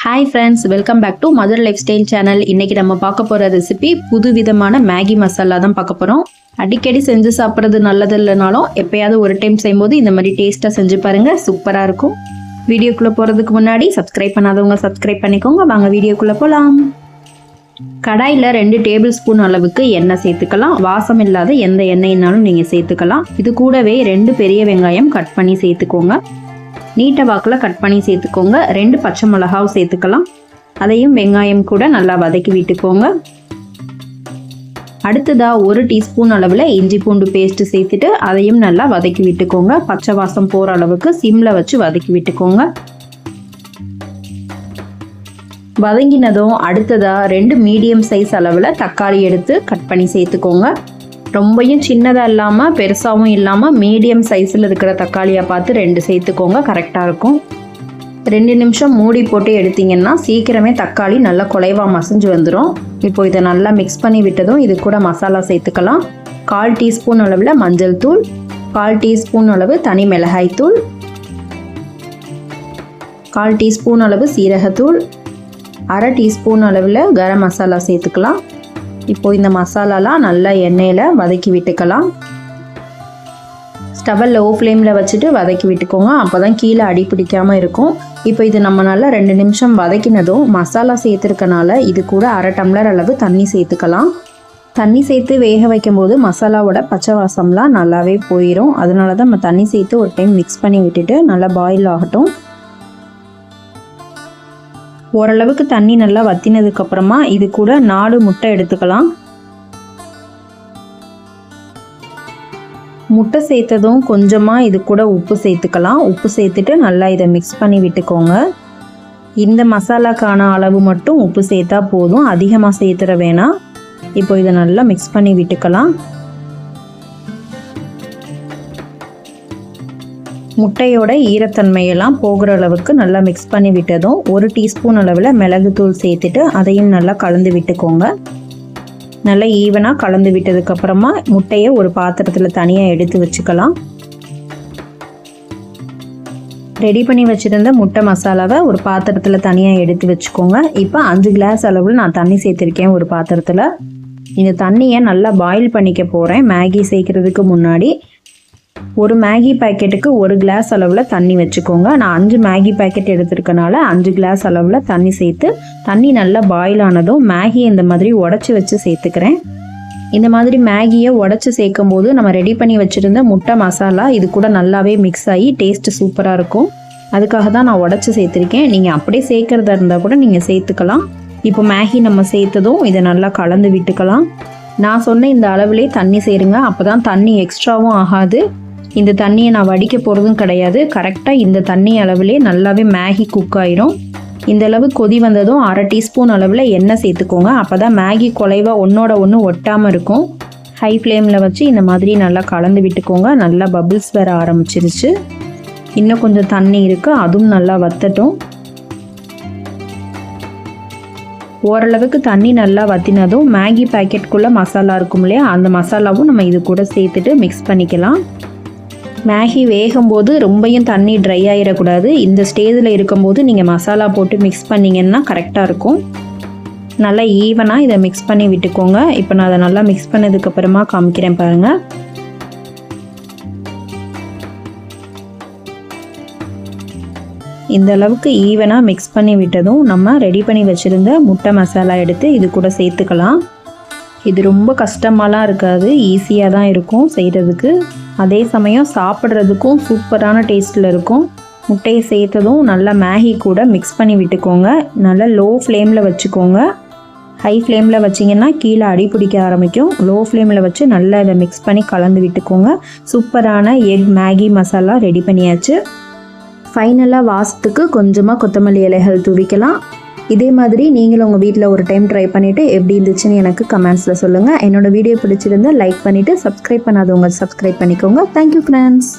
Hi friends, welcome back to mother lifestyle channel. இன்றைக்கி நம்ம பார்க்க போகிற ரெசிபி புது விதமான மேகி மசாலா தான் பார்க்க போகிறோம். அடிக்கடி செஞ்சு சாப்பிட்றது நல்லது இல்லைனாலும் எப்போயாவது ஒரு டைம் செய்யும்போது இந்த மாதிரி டேஸ்ட்டாக செஞ்சு பாருங்கள், சூப்பராக இருக்கும். வீடியோக்குள்ளே போகிறதுக்கு முன்னாடி சப்ஸ்கிரைப் பண்ணாதவங்க சப்ஸ்கிரைப் பண்ணிக்கோங்க. வாங்க வீடியோக்குள்ளே போகலாம். கடாயில் 2 டேபிள் ஸ்பூன் அளவுக்கு எண்ணெய் சேர்த்துக்கலாம். வாசம் இல்லாத எந்த எண்ணெய்னாலும் நீங்கள் சேர்த்துக்கலாம். இது கூடவே 2 பெரிய வெங்காயம் கட் பண்ணி சேர்த்துக்கோங்க. நீட்ட வாக்கில் கட் பண்ணி சேர்த்துக்கோங்க. 2 பச்சை மிளகாவும் சேர்த்துக்கலாம். அதையும் வெங்காயம் கூட நல்லா வதக்கி விட்டுக்கோங்க. அடுத்ததாக 1 டீஸ்பூன் அளவில் இஞ்சி பூண்டு பேஸ்ட்டு சேர்த்துட்டு அதையும் நல்லா வதக்கி விட்டுக்கோங்க. பச்சை வாசம் போகிற அளவுக்கு சிம்மில் வச்சு வதக்கி விட்டுக்கோங்க. வதங்கினதும் அடுத்ததாக 2 மீடியம் சைஸ் அளவில் தக்காளி எடுத்து கட் பண்ணி சேர்த்துக்கோங்க. ரொம்பவும் சின்னதாக இல்லாமல் பெருசாகவும் இல்லாமல் மீடியம் சைஸில் இருக்கிற தக்காளியாக பார்த்து 2 சேர்த்துக்கோங்க, கரெக்டாக இருக்கும். 2 நிமிஷம் மூடி போட்டு எடுத்திங்கன்னா சீக்கிரமே தக்காளி நல்லா குலைவாக மசிஞ்சு வந்துடும். இப்போ இதை நல்லா மிக்ஸ் பண்ணி விட்டதும் இது கூட மசாலா சேர்த்துக்கலாம். 1/4 டீஸ்பூன் அளவில் மஞ்சள் தூள், 1/4 டீஸ்பூன் அளவு தனி மிளகாய் தூள், 1/4 டீஸ்பூன் அளவு சீரகத்தூள், 1/2 டீஸ்பூன் அளவில் கரம் மசாலா சேர்த்துக்கலாம். இப்போ இந்த மசாலாலாம் நல்லா எண்ணெயில் வதக்கி விட்டுக்கலாம். ஸ்டவ்வை லோ ஃப்ளேமில் வச்சுட்டு வதக்கி விட்டுக்கோங்க, அப்போ தான் கீழே அடி பிடிக்காமல் இருக்கும். இப்போ இது நம்ம நல்லா 2 நிமிஷம் வதக்கினதும் மசாலா சேர்த்துருக்கனால இது கூட 1/2 டம்ளர் அளவு தண்ணி சேர்த்துக்கலாம். தண்ணி சேர்த்து வேக வைக்கும்போது மசாலாவோட பச்சை வாசம்லாம் நல்லாவே போயிடும். அதனால தான் நம்ம தண்ணி சேர்த்து ஒரு டைம் மிக்ஸ் பண்ணி விட்டுட்டு நல்லா பாயில் ஆகட்டும். ஓரளவுக்கு தண்ணி நல்லா வற்றினதுக்கப்புறமா இது கூட 4 முட்டை எடுத்துக்கலாம். முட்டை சேர்த்ததும் கொஞ்சமாக இது கூட உப்பு சேர்த்துக்கலாம். உப்பு சேர்த்துட்டு நல்லா இதை மிக்ஸ் பண்ணி விட்டுக்கோங்க. இந்த மசாலாக்கான அளவு மட்டும் உப்பு சேர்த்தா போதும், அதிகமாக சேர்த்துற வேணாம். இப்போ இதை நல்லா மிக்ஸ் பண்ணி விட்டுக்கலாம். முட்டையோட ஈரத்தன்மையெல்லாம் போகிற அளவுக்கு நல்லா மிக்ஸ் பண்ணி விட்டதும் 1 டீஸ்பூன் அளவில் மிளகுத்தூள் சேர்த்துட்டு அதையும் நல்லா கலந்து விட்டுக்கோங்க. நல்லா ஈவனாக கலந்து விட்டதுக்கப்புறமா முட்டையை ஒரு பாத்திரத்தில் தனியாக எடுத்து வச்சுக்கலாம். ரெடி பண்ணி வச்சுருந்த முட்டை மசாலாவை ஒரு பாத்திரத்தில் தனியாக எடுத்து வச்சுக்கோங்க. இப்போ 5 கிளாஸ் அளவில் நான் தண்ணி சேர்த்துருக்கேன் ஒரு பாத்திரத்தில். இந்த தண்ணியை நல்லா பாயில் பண்ணிக்க போகிறேன். மேகி சேர்க்குறதுக்கு முன்னாடி ஒரு மேகி பேக்கெட்டுக்கு 1 கிளாஸ் அளவில் தண்ணி வச்சுக்கோங்க. நான் 5 மேகி பேக்கெட் எடுத்துருக்கனால 5 கிளாஸ் அளவில் தண்ணி சேர்த்து தண்ணி நல்லா பாயில் ஆனதும் மேகி இந்த மாதிரி உடச்சி வச்சு சேர்த்துக்கிறேன். இந்த மாதிரி மேகியை உடச்சி சேர்க்கும் போது நம்ம ரெடி பண்ணி வச்சுருந்த முட்டை மசாலா இது கூட நல்லாவே மிக்ஸ் ஆகி டேஸ்ட்டு சூப்பராக இருக்கும். அதுக்காக தான் நான் உடச்சி சேர்த்துருக்கேன். நீங்கள் அப்படியே சேர்க்குறதா இருந்தால் கூட நீங்கள் சேர்த்துக்கலாம். இப்போ மேகி நம்ம சேர்த்ததும் இதை நல்லா கலந்து விட்டுக்கலாம். நான் சொன்ன இந்த அளவுலே தண்ணி சேருங்க, அப்போ தான் தண்ணி எக்ஸ்ட்ராவும் ஆகாது. இந்த தண்ணியை நான் வடிக்க போகிறதும் கிடையாது. கரெக்டாக இந்த தண்ணி அளவுலே நல்லாவே மேகி குக் ஆயிரும். இந்த அளவு கொதி வந்ததும் 1/2 டீஸ்பூன் அளவில் எண்ணெய் சேர்த்துக்கோங்க. அப்போ தான் மேகி குலைவாக ஒன்றோட ஒன்று ஒட்டாமல் இருக்கும். ஹை ஃப்ளேமில் வச்சு இந்த மாதிரி நல்லா கலந்து விட்டுக்கோங்க. நல்லா பபிள்ஸ் வர ஆரம்பிச்சிருச்சு. இன்னும் கொஞ்சம் தண்ணி இருக்குது, அதுவும் நல்லா வற்றட்டும். ஓரளவுக்கு தண்ணி நல்லா வற்றினதும் மேகி பேக்கெட்டுக்குள்ளே மசாலா இருக்கும் இல்லையா, அந்த மசாலாவும் நம்ம இது கூட சேர்த்துட்டு மிக்ஸ் பண்ணிக்கலாம். மேகி வேகும்போது ரொம்பவும் தண்ணி ட்ரை ஆகிடக்கூடாது. இந்த ஸ்டேஜில் இருக்கும்போது நீங்கள் மசாலா போட்டு மிக்ஸ் பண்ணிங்கன்னா கரெக்டாக இருக்கும். நல்லா ஈவனாக இதை மிக்ஸ் பண்ணி விட்டுக்கோங்க. இப்போ நான் அதை நல்லா மிக்ஸ் பண்ணதுக்கப்புறமா காமிக்கிறேன் பாருங்கள். இந்த அளவுக்கு ஈவனாக மிக்ஸ் பண்ணி விட்டதும் நம்ம ரெடி பண்ணி வச்சுருந்த முட்டை மசாலா எடுத்து இது கூட சேர்த்துக்கலாம். இது ரொம்ப கஷ்டமாலாம் இருக்காது, ஈஸியாக தான் இருக்கும் செய்கிறதுக்கு. அதே சமயம் சாப்பிட்றதுக்கும் சூப்பரான டேஸ்ட்டில் இருக்கும். முட்டையை சேர்த்ததும் நல்லா மேகி கூட மிக்ஸ் பண்ணி விட்டுக்கோங்க. நல்லா லோ ஃப்ளேமில் வச்சுக்கோங்க. ஹை ஃப்ளேமில் வச்சிங்கன்னா கீழே அடி பிடிக்க ஆரம்பிக்கும். லோ ஃப்ளேமில் வச்சு நல்லா இதை மிக்ஸ் பண்ணி கலந்து விட்டுக்கோங்க. சூப்பரான எக் மேகி மசாலா ரெடி பண்ணியாச்சு. ஃபைனலாக வாசத்துக்கு கொஞ்சமாக கொத்தமல்லி இலைகள் தூவிக்கலாம். இதே மாதிரி நீங்களும் உங்கள் வீட்டில் ஒரு டைம் ட்ரை பண்ணிவிட்டு எப்படி இருந்துச்சுன்னு எனக்கு கமெண்ட்ஸில் சொல்லுங்கள். என்னோடய வீடியோ பிடிச்சிருந்தால் லைக் பண்ணிவிட்டு சப்ஸ்கிரைப் பண்ணாதவங்க சப்ஸ்கிரைப் பண்ணிக்கோங்க. Thank you friends.